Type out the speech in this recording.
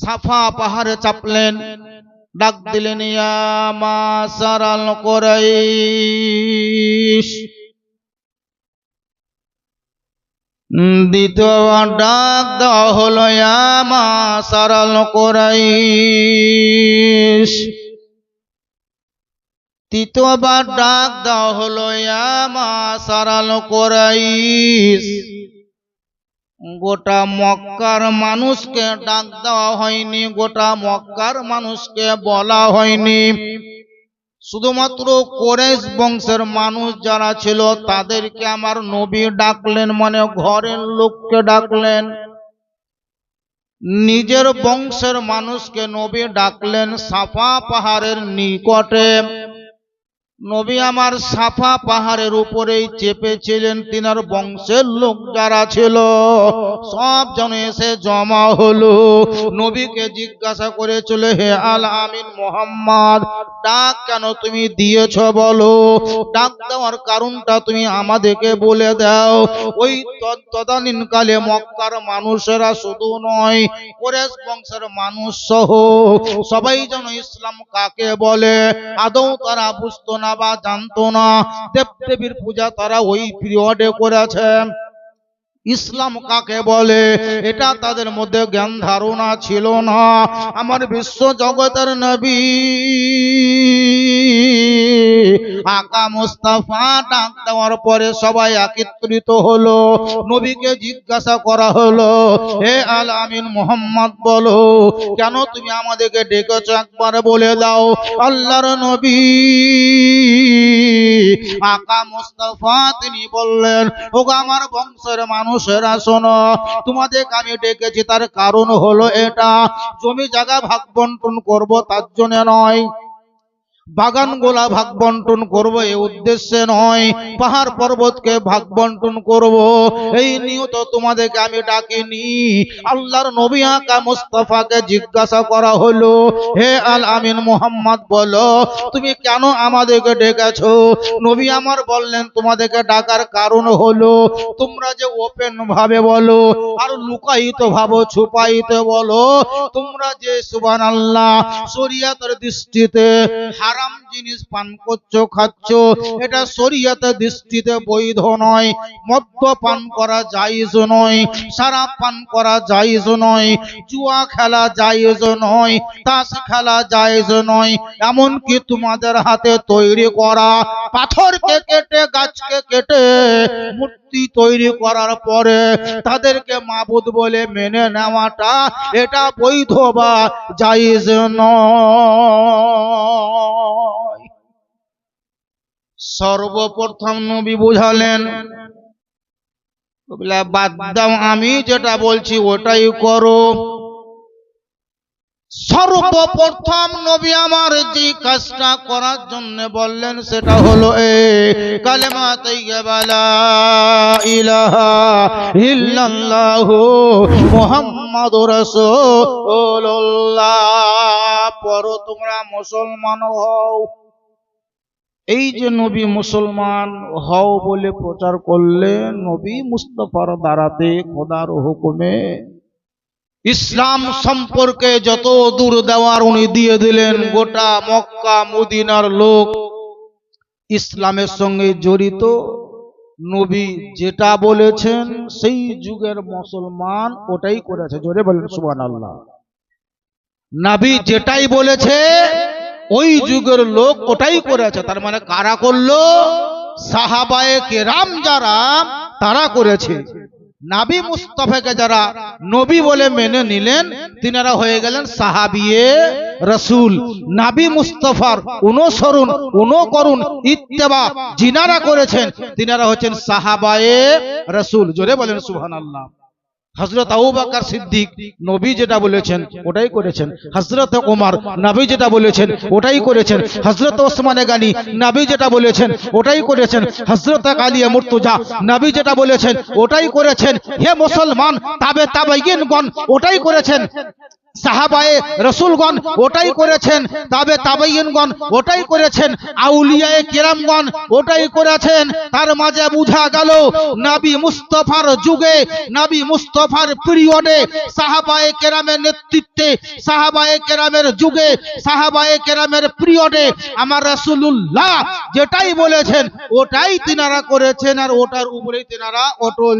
সাফা পাহাড়ে চাপলেন, ডাক দিলেন ইয়া মাসারাল কুরাইশ। দ্বিতীয়বার ডাক দেওয়া হলো ইয়া মাসারাল কুরাইশ। তৃতীয়বার ডাক দেওয়া হলো ইয়া মাসারাল কুরাইশ। গোটা মক্কার মানুষকে ডাক দেওয়া হয়নি, গোটা মক্কার মানুষকে বলা হয়নি, শুধুমাত্র কুরাইশ বংশের মানুষ যারা ছিল তাদেরকে আমার নবী ডাকলেন, মানে ঘরের লোককে ডাকলেন। নিজের বংশের মানুষকে নবী ডাকলেন সাফা পাহাড়ের নিকটে। নবী আমার সাফা পাহাড়ের উপরেই চেপেছিলেন, তিনার বংশের লোক যারা ছিল সব জন এসে জমা হলো। নবীকে জিজ্ঞাসা করেছিল, হে আল আমিন মোহাম্মদ, ডাক কেন তুমি দিয়েছ বলো, ডাক দেওয়ার কারণটা তুমি আমাদেরকে বলে দাও। ওই তদানীনকালে মক্কার মানুষেরা শুধু নয়, কুরাইশ বংশের মানুষ সহ সবাই যেন ইসলাম কাকে বলে আদৌ তারা বুঝতো না বা জানতো না। দেবদেবীর পূজা তারা ওই পিরিয়ডে করেছে, ইসলাম কাকে বলে এটা তাদের মধ্যে জ্ঞান ধারণা ছিল না। আমার বিশ্ব জগতের নবী আকা মুস্তাফা ডাক দেওয়ার পরে সবাই একত্রিত হলো। নবীকে জিজ্ঞাসা করা হলো, হে আল আমিন মোহাম্মদ বলো, কেন তুমি আমাদেরকে ডেকেছো একবার বলে দাও। আল্লাহর নবী আকা মুস্তাফা তিনি বললেন, ওগো আমার বংশের মানুষেরা শোনো, তোমাদেরকে আমি ডেকেছি তার কারণ হলো এটা, জমি জায়গা ভাগ বন্টন করবো তার জন্য নয়, বাগান গোলা ভাগ বন্টন করবো এই উদ্দেশ্যে নয়, পাহাড় পর্বতকে ভাগ বন্টন করব এই নিয়ত তোমাদেরকে আমি ডাকিনি। আল্লাহর নবী আকা মুস্তাফাকে জিজ্ঞাসা করা হলো, হে আল আমিন মুহাম্মদ বলো, তুমি কেন আমাদেরকে ডেকেছো। নবী আমার বললেন, তোমাদেরকে ডাকার কারণ হলো তোমরা যে ওপেন ভাবে বলো আর লুকায়িত ভাবে ছুপায়িত বলো, তোমরা যে সুবহানাল্লাহ শরীয়তের দৃষ্টিতে হারাম জিনিস পান করছো খাচ্ছো, এটা শরীয়তের দৃষ্টিতে বৈধ নয়। মদ্য পান করা জায়েজ নয়, শরাব পান করা জায়েজ নয়, জুয়া খেলা জায়েজ নয়, তাস খেলা জায়েজ নয়। এমনকি তোমাদের হাতে তৈরি করা পাথরকে কেটে গাছকে কেটে মূর্তি তৈরি করার পরে তাদেরকে মাবুদ বলে মেনে নেওয়াটা এটা বৈধ বা জায়েজ নয়। সর্বপ্রথম নবী বুঝালেন, বাদ দাও, আমি যেটা বলছি ওটাই করো। সর্বপ্রথম নবী আমার যে কাজটা করার জন্য বললেন সেটা হলো কালেমা তাইয়্যিবা লা ইলাহা ইল্লাল্লাহু মুহাম্মাদুর রাসূলুল্লাহ। পড়ো তোমরা মুসলমান হও। এই যে নবী মুসলমান হও বলে প্রচার করলেন, নবী মুস্তাফার দ্বারাতে খোদার হুকুমে ইসলাম সম্পর্কে যত দূর দেওয়ার উনি দিয়ে দিলেন। গোটা মক্কা মদিনার লোক ইসলামের সঙ্গে জড়িত। নবী যেটা বলেছেন সেই যুগের মুসলমান ওটাই করেছে। জোরে বলেন সুবহানাল্লাহ। নবী যেটাই বলেছে ওই যুগের লোক ওটাই করেছে। তার মানে কারা করলো? সাহাবায়ে কেরাম যারা তারা করেছে। নবী মুস্তাফাকে যারা নবী বলে মেনে নিলেন তিনারা হয়ে গেলেন সাহাবিয়ে রাসূল। নবী মুস্তাফার অনুসরণ অনুকরণ ইত্তেবা যিনারা করেছেন তিনারা হচ্ছেন সাহাবায়ে রাসূল। জোরে বলেন সুবহানাল্লাহ। হযরত আবু বকর সিদ্দিক নবী যেটা বলেছেন ওটাই করেছেন। হযরত ওমর নবী যেটা বলেছেন ওটাই করেছেন। হযরত ওসমান গনি নবী যেটা বলেছেন ওটাই করেছেন। হযরত আলী মুর্তজা নবী যেটা বলেছেন ওটাই করেছেন। হে মুসলমান তাবেঈনগণ ওটাই করেছেন। সাহাবায়ে রসুলগণ ওটাই করেছেন, তবে তাবেঈনগণ ওটাই করেছেন, আউলিয়ায়ে কেরামগণ ওটাই করেছেন। তার মাঝে বোঝা গেল নবী মুস্তাফার যুগে, নবী মুস্তাফার পিরিয়ডে, সাহাবায়ে কেরামের নেতৃত্বে, সাহাবায়ে কেরামের যুগে, সাহাবায়ে কেরামের পিরিয়ডে আমার রাসূলুল্লাহ যেটাই বলেছেন ওটাই তিনারা করেছেন, আর ওটার উপরেই তিনারা অটল।